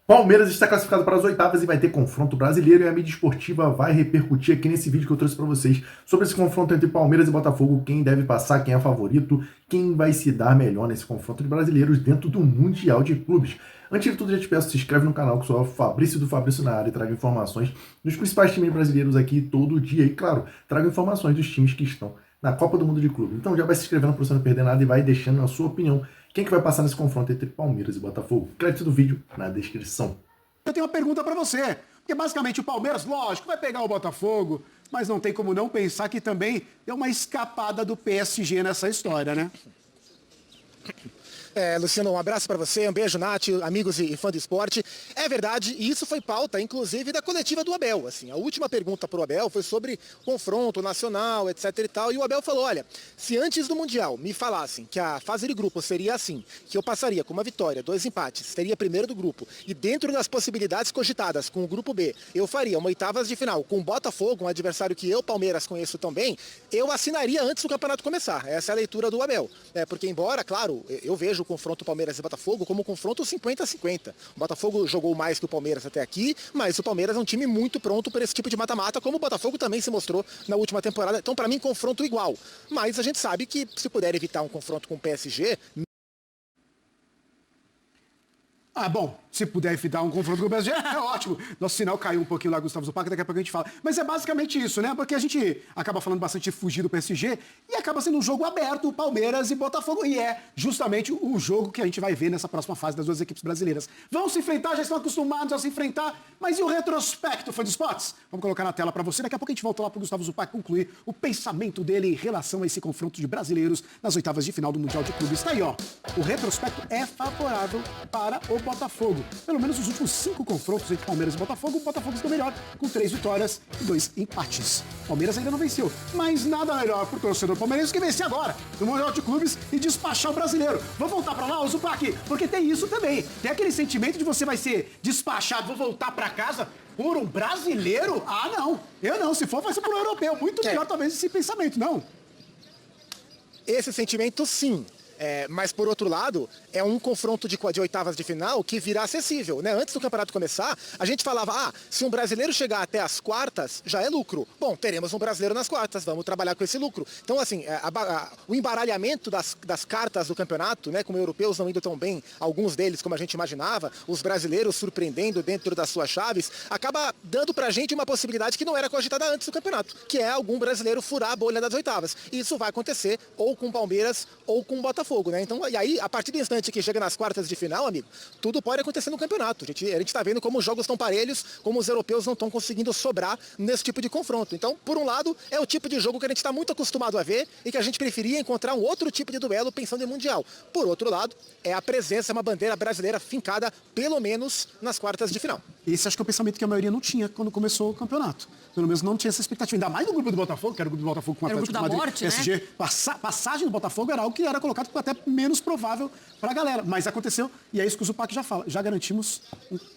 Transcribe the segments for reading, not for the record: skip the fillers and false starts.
Palmeiras está classificado para as oitavas e vai ter confronto brasileiro e a mídia esportiva vai repercutir aqui nesse vídeo que eu trouxe para vocês sobre esse confronto entre Palmeiras e Botafogo, quem deve passar, quem é favorito, quem vai se dar melhor nesse confronto de brasileiros dentro do Mundial de Clubes. Antes de tudo, já te peço, se inscreve no canal, que eu sou o Fabrício do Fabrício na área e trago informações dos principais times brasileiros aqui todo dia e, claro, trago informações dos times que estão na Copa do Mundo de Clube. Então já vai se inscrevendo para você não perder nada e vai deixando a sua opinião. Quem que vai passar nesse confronto entre Palmeiras e Botafogo? Crédito do vídeo na descrição. Eu tenho uma pergunta pra você. Porque basicamente o Palmeiras, lógico, vai pegar o Botafogo, mas não tem como não pensar que também deu uma escapada do PSG nessa história, né? Luciano, um abraço para você, um beijo, Nath, amigos e fã do esporte. É verdade, e isso foi pauta, inclusive, da coletiva do Abel. Assim, a última pergunta para o Abel foi sobre confronto nacional, etc e tal, e o Abel falou, olha, se antes do Mundial me falassem que a fase de grupo seria assim, que eu passaria com uma vitória, 2 empates, seria primeiro do grupo, e dentro das possibilidades cogitadas com o grupo B, eu faria uma oitavas de final com o Botafogo, um adversário que eu, Palmeiras, conheço também, eu assinaria antes do campeonato começar. Essa é a leitura do Abel. Porque embora, claro, eu vejo o confronto Palmeiras e Botafogo como um confronto 50-50. O Botafogo jogou mais que o Palmeiras até aqui, mas o Palmeiras é um time muito pronto para esse tipo de mata-mata, como o Botafogo também se mostrou na última temporada. Então, para mim, confronto igual. Mas a gente sabe que se puder evitar um confronto com o PSG... Bom, se puder evitar um confronto com o PSG, é ótimo. Nosso sinal caiu um pouquinho lá, Gustavo Zupac, daqui a pouco a gente fala. Mas é basicamente isso, né? Porque a gente acaba falando bastante de fugir do PSG e acaba sendo um jogo aberto, Palmeiras e Botafogo. E é justamente o jogo que a gente vai ver nessa próxima fase das duas equipes brasileiras. Vão se enfrentar, já estão acostumados a se enfrentar, mas e o retrospecto, fã de esportes? Vamos colocar na tela para você. Daqui a pouco a gente volta lá para o Gustavo Zupac concluir o pensamento dele em relação a esse confronto de brasileiros nas oitavas de final do Mundial de Clubes. Está aí, ó. O retrospecto é favorável para o Botafogo. Pelo menos os últimos 5 confrontos entre Palmeiras e Botafogo, o Botafogo está melhor, com 3 vitórias e 2 empates. Palmeiras ainda não venceu, mas nada melhor para o torcedor palmeirense que vencer agora, no Mundial de Clubes e despachar o brasileiro. Vamos voltar para lá, o Zupac, porque tem isso também. Tem aquele sentimento de você vai ser despachado, vou voltar para casa por um brasileiro? Ah, não. Eu não. Se for, vai ser por um europeu. Muito melhor, talvez, esse pensamento, não? Esse sentimento, sim. Mas, por outro lado, é um confronto de oitavas de final que virá acessível, né? Antes do campeonato começar, a gente falava, se um brasileiro chegar até as quartas, já é lucro. Bom, teremos um brasileiro nas quartas, vamos trabalhar com esse lucro. Então, assim, o embaralhamento das cartas do campeonato, né? Como europeus não indo tão bem, alguns deles, como a gente imaginava, os brasileiros surpreendendo dentro das suas chaves, acaba dando pra gente uma possibilidade que não era cogitada antes do campeonato, que é algum brasileiro furar a bolha das oitavas. E isso vai acontecer ou com o Palmeiras ou com o Botafogo. Né? Então, e aí, a partir do instante que chega nas quartas de final, amigo, tudo pode acontecer no campeonato. A gente tá vendo como os jogos estão parelhos, como os europeus não estão conseguindo sobrar nesse tipo de confronto. Então, por um lado, é o tipo de jogo que a gente está muito acostumado a ver e que a gente preferia encontrar um outro tipo de duelo pensando em Mundial. Por outro lado, é a presença, uma bandeira brasileira fincada, pelo menos, nas quartas de final. Esse acho que é o pensamento que a maioria não tinha quando começou o campeonato. Pelo menos não tinha essa expectativa. Ainda mais no grupo do Botafogo, que era o grupo do Botafogo com o Atlético de Madrid, morte, PSG. né? Passagem do Botafogo era algo que era colocado até menos provável para a galera. Mas aconteceu, e é isso que o Zupac já fala. Já garantimos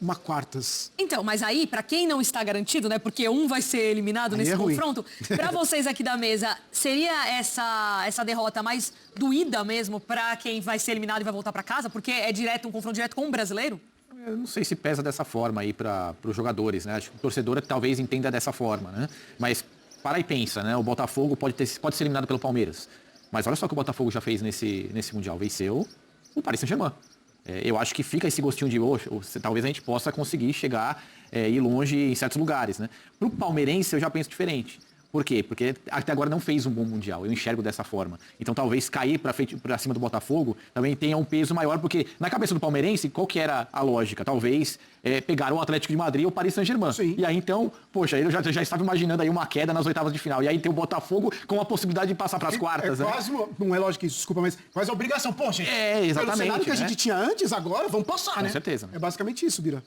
uma quartas. Então, mas aí, pra quem não está garantido, né? Porque um vai ser eliminado Aí nesse é ruim. confronto. Pra vocês aqui da mesa, seria essa derrota mais doída mesmo pra quem vai ser eliminado e vai voltar pra casa? Porque é um confronto direto com o brasileiro? Eu não sei se pesa dessa forma aí para os jogadores, né? Acho que o torcedor talvez entenda dessa forma, né? Mas para e pensa, né? O Botafogo pode ser eliminado pelo Palmeiras. Mas olha só o que o Botafogo já fez nesse Mundial. Venceu o Paris Saint-Germain. Eu acho que fica esse gostinho de hoje. Talvez a gente possa conseguir chegar e ir longe em certos lugares, né? Para o palmeirense eu já penso diferente. Por quê? Porque até agora não fez um bom Mundial. Eu enxergo dessa forma. Então talvez cair para cima do Botafogo também tenha um peso maior, porque na cabeça do palmeirense, qual que era a lógica? Talvez pegar o Atlético de Madrid ou o Paris Saint-Germain. E aí então, poxa, ele já estava imaginando aí uma queda nas oitavas de final. E aí tem o Botafogo com a possibilidade de passar para as quartas. Quase, não é lógico isso, desculpa, mas quase a obrigação. Pô, gente, exatamente. pelo cenário que a né? gente tinha antes, agora vamos passar, né? Com certeza. É basicamente isso, Bira.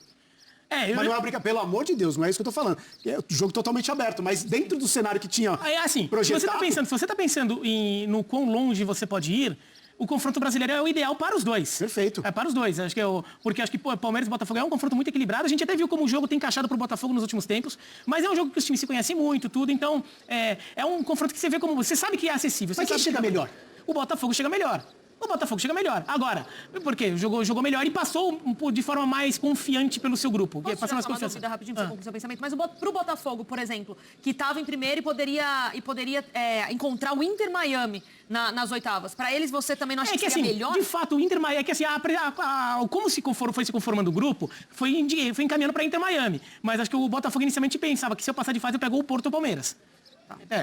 Mas não é uma briga, pelo amor de Deus, não é isso que eu tô falando. É um jogo totalmente aberto, mas dentro do cenário que tinha assim, projetado... se você tá pensando no quão longe você pode ir, o confronto brasileiro é o ideal para os dois. Perfeito. É para os dois. Porque acho que Palmeiras e Botafogo é um confronto muito equilibrado. A gente até viu como o jogo tem encaixado para o Botafogo nos últimos tempos, mas é um jogo que os times se conhecem muito, tudo. Então, é um confronto que você vê como... Você sabe que é acessível. Mas quem chega melhor? O Botafogo chega melhor. o Botafogo chega melhor. Agora, por quê? Jogou melhor e passou de forma mais confiante pelo seu grupo. Posso Passou mais uma confiança. dúvida rapidinho pra você concluir seu pensamento? Mas pro Botafogo, por exemplo, que estava em primeiro e poderia encontrar o Inter Miami nas oitavas. Para eles, você também não acha que seria melhor? De fato, o Inter Miami... É que assim, como foi se conformando o grupo, foi encaminhando para Inter Miami. Mas acho que o Botafogo inicialmente pensava que se eu passar de fase, eu pego o Porto ou o Palmeiras.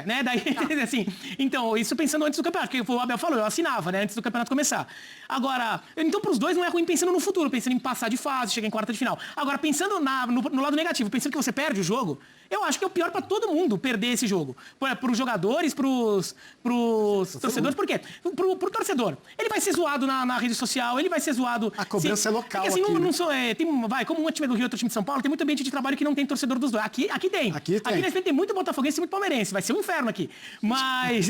Né? Daí, assim, então, isso pensando antes do campeonato, porque o Abel falou, eu assinava, né, antes do campeonato começar. Agora, então pros dois não é ruim pensando no futuro, pensando em passar de fase, chegar em quarta de final. Agora, pensando no lado negativo, pensando que você perde o jogo, eu acho que é o pior pra todo mundo perder esse jogo. Pros jogadores, pros torcedores, por quê? Pro torcedor. Ele vai ser zoado na rede social, ele vai ser zoado... A cobrança é local porque, assim, aqui, não sou, como um time do Rio e outro time de São Paulo, tem muito ambiente de trabalho que não tem torcedor dos dois. Aqui tem. Aqui nesse momento tem muito botafoguense e muito palmeirense. Vai ser um inferno aqui. Mas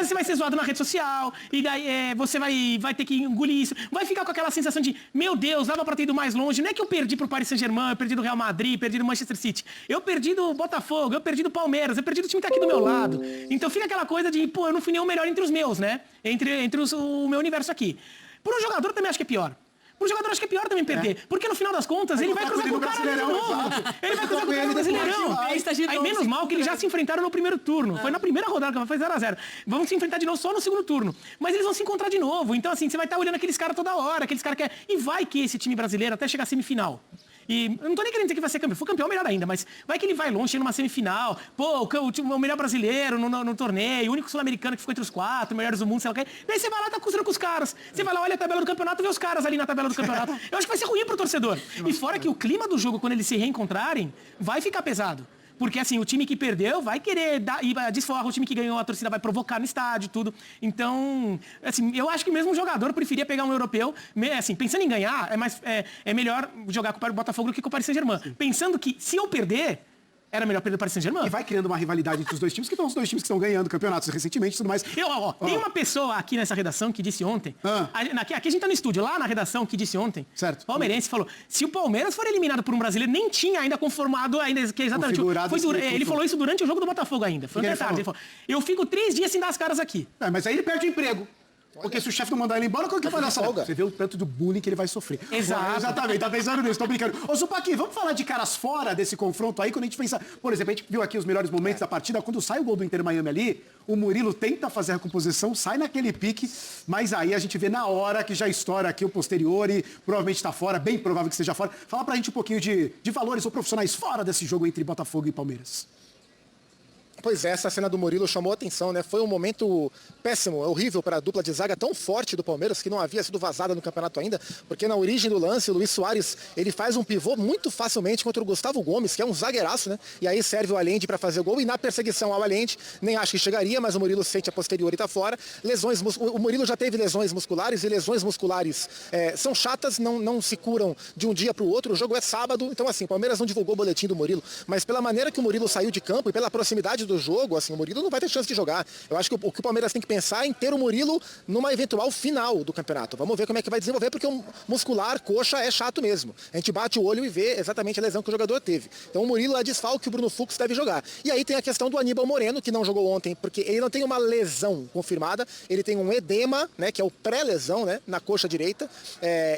você vai ser zoado na rede social, e daí você vai ter que engolir isso. Vai ficar com aquela sensação de, meu Deus, dava pra ter ido mais longe. Não é que eu perdi pro Paris Saint-Germain, eu perdi do Real Madrid, perdi do Manchester City. Eu perdi do Botafogo, eu perdi do Palmeiras, eu perdi do time que tá aqui do meu lado. Então fica aquela coisa de, pô, eu não fui nem o melhor entre os meus, né? Entre o meu universo aqui. Pro jogador também acho que é pior. Pro jogador acho que é pior também perder. Porque no final das contas, ele vai cruzar com o cara de novo. Ele vai cruzar com o cara do Brasileirão. Aí menos mal que eles já se enfrentaram no primeiro turno. Foi na primeira rodada, que foi 0x0. Vão se enfrentar de novo só no segundo turno. Mas eles vão se encontrar de novo. Então, assim, você vai estar olhando aqueles caras toda hora, aqueles caras que... E vai que esse time brasileiro até chegar à semifinal. E eu não tô nem querendo dizer que vai ser campeão. Se for campeão, melhor ainda. Mas vai que ele vai longe, chega numa semifinal. Pô, o melhor brasileiro no torneio, o único sul-americano que ficou entre os 4, melhores do mundo, sei lá o que. Daí você vai lá e tá cruzando com os caras. Você vai lá, olha a tabela do campeonato e vê os caras ali na tabela do campeonato. Eu acho que vai ser ruim pro torcedor. E fora que o clima do jogo, quando eles se reencontrarem, vai ficar pesado. Porque, assim, o time que perdeu vai querer desforrar, o time que ganhou, a torcida vai provocar no estádio, tudo. Então, assim, eu acho que mesmo o jogador preferia pegar um europeu, assim, pensando em ganhar, é melhor jogar com o Botafogo do que com o Paris Saint-Germain. Pensando que, se eu perder, era melhor perder o Paris Saint-Germain. E vai criando uma rivalidade entre os dois times, que são os dois times que estão ganhando campeonatos recentemente e tudo mais. Tem uma pessoa aqui nessa redação que disse ontem, aqui a gente tá no estúdio, lá na redação, que disse ontem, certo. Palmeirense, falou, se o Palmeiras for eliminado por um brasileiro, nem tinha ainda conformado, que é exatamente... Ele falou isso durante o jogo do Botafogo ainda, foi até tarde. Ele falou, eu fico 3 dias sem dar as caras aqui. Mas aí ele perde o emprego. Porque se o chefe não mandar ele embora, como que vai dar folga? Você vê o tanto do bullying que ele vai sofrer. Exatamente, tá pensando nisso, tô brincando. Ô, Zupaki, vamos falar de caras fora desse confronto aí, quando a gente pensa... Por exemplo, a gente viu aqui os melhores momentos da partida, quando sai o gol do Inter Miami ali, o Murilo tenta fazer a recomposição, sai naquele pique, mas aí a gente vê na hora que já estoura aqui o posterior e provavelmente tá fora, bem provável que esteja fora. Fala pra gente um pouquinho de valores ou profissionais fora desse jogo entre Botafogo e Palmeiras. Pois é, essa cena do Murilo chamou a atenção, né? Foi um momento péssimo, horrível para a dupla de zaga tão forte do Palmeiras, que não havia sido vazada no campeonato ainda, porque na origem do lance, o Luiz Soares, ele faz um pivô muito facilmente contra o Gustavo Gomes, que é um zagueiraço, né? E aí serve o Allende para fazer o gol, e na perseguição ao Allende, nem acho que chegaria, mas o Murilo sente a posterior e tá fora. O Murilo já teve lesões musculares, e lesões musculares são chatas, não se curam de um dia para o outro, o jogo é sábado, então assim, o Palmeiras não divulgou o boletim do Murilo, mas pela maneira que o Murilo saiu de campo e pela proximidade do jogo, assim, o Murilo não vai ter chance de jogar. Eu acho que o que o Palmeiras tem que pensar é em ter o Murilo numa eventual final do campeonato. Vamos ver como é que vai desenvolver, porque o muscular, coxa, é chato mesmo. A gente bate o olho e vê exatamente a lesão que o jogador teve. Então o Murilo é desfalque que o Bruno Fux deve jogar. E aí tem a questão do Aníbal Moreno, que não jogou ontem, porque ele não tem uma lesão confirmada, ele tem um edema, né, que é o pré-lesão, né, na coxa direita.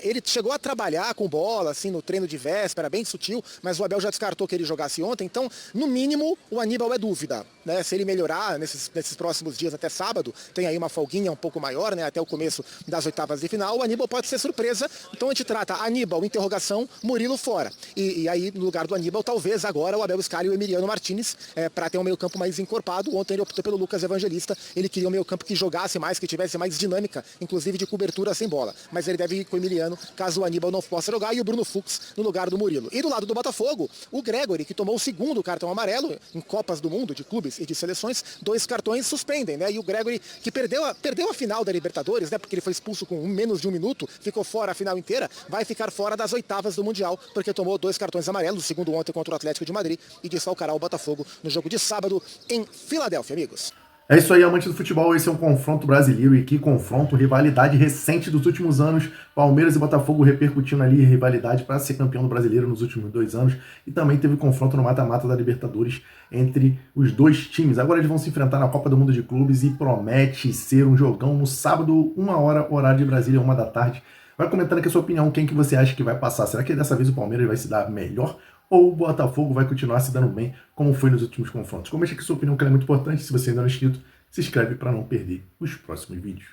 Ele chegou a trabalhar com bola, assim, no treino de véspera, bem sutil, mas o Abel já descartou que ele jogasse ontem. Então, no mínimo, o Aníbal é dúvida, né? Se ele melhorar nesses próximos dias até sábado, tem aí uma folguinha um pouco maior, né, até o começo das oitavas de final, o Aníbal pode ser surpresa. Então a gente trata Aníbal, interrogação, Murilo fora. E aí, no lugar do Aníbal, talvez agora o Abel escale o Emiliano Martínez para ter um meio campo mais encorpado. Ontem ele optou pelo Lucas Evangelista, ele queria um meio campo que jogasse mais, que tivesse mais dinâmica, inclusive de cobertura sem bola. Mas ele deve ir com o Emiliano, caso o Aníbal não possa jogar, e o Bruno Fux no lugar do Murilo. E do lado do Botafogo, o Gregory, que tomou o segundo cartão amarelo em Copas do Mundo, de clubes e de seleções, 2 cartões suspendem, né? E o Gregory, que perdeu a final da Libertadores, né? Porque ele foi expulso com menos de 1 minuto, ficou fora a final inteira, vai ficar fora das oitavas do Mundial, porque tomou 2 cartões amarelos, o segundo ontem contra o Atlético de Madrid, e desfalcará o Botafogo no jogo de sábado em Filadélfia, amigos. É isso aí, amante do futebol. Esse é um confronto brasileiro. E que confronto, rivalidade recente dos últimos anos. Palmeiras e Botafogo repercutindo ali rivalidade para ser campeão do brasileiro nos últimos 2 anos. E também teve confronto no mata-mata da Libertadores entre os dois times. Agora eles vão se enfrentar na Copa do Mundo de Clubes e promete ser um jogão no sábado, 1h, horário de Brasília, 1 da tarde. Vai comentando aqui a sua opinião, quem que você acha que vai passar? Será que dessa vez o Palmeiras vai se dar melhor? Ou o Botafogo vai continuar se dando bem, como foi nos últimos confrontos? Comente aqui sua opinião, que ela é muito importante. Se você ainda não é inscrito, se inscreve para não perder os próximos vídeos.